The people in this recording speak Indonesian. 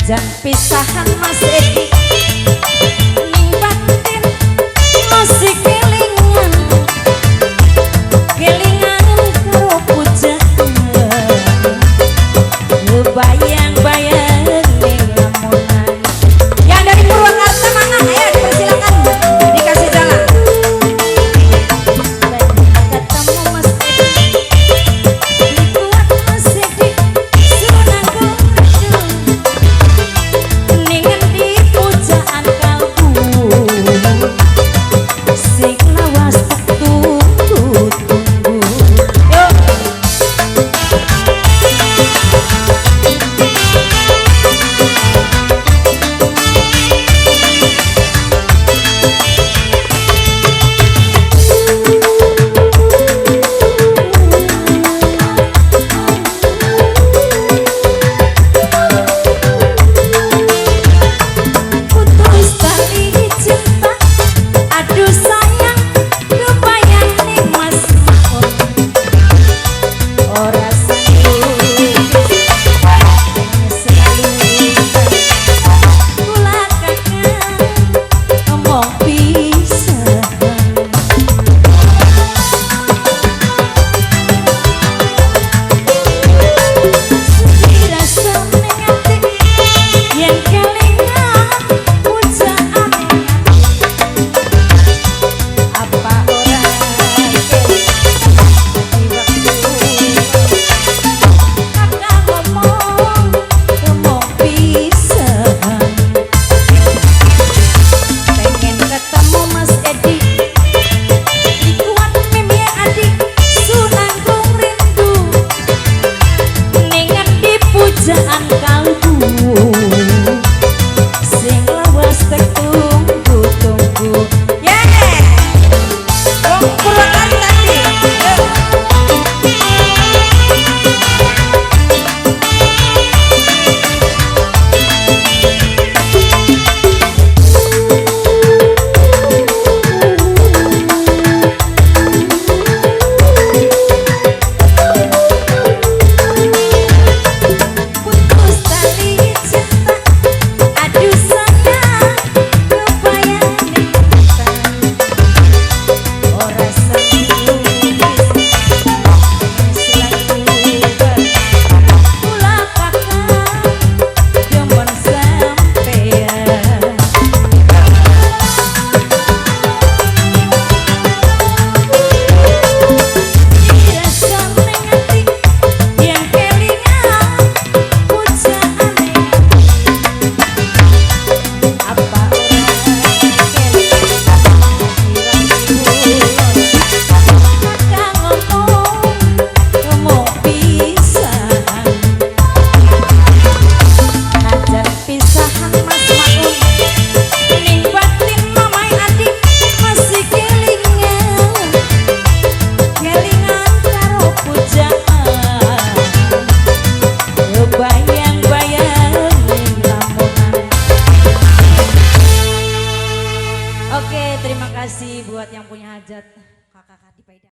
Jan pisahan Mas Edi ning batin masih kelingan karo pujaan bayang-bayang ning lamunan. Yang dari Purwakarta mana? Ayo dipersilakan dikasih jalan. Ketemu Mas Edi dikuat Mas Edi sunangku ningen di pujaan kalbu sing lawas tak tunggu-tunggu. Yuk putus tali cinta, aduh sayang kebayang nih Mas Maun ora sanggup selalu kula kakang ngomong pisahan. Dirasa ning ati yen kelingan pujaan apa ora kakang ngomong pisahan. Pengen ketemu Mas Edi dikuat mimi adik sunanggung rindu ningen di pujaan kal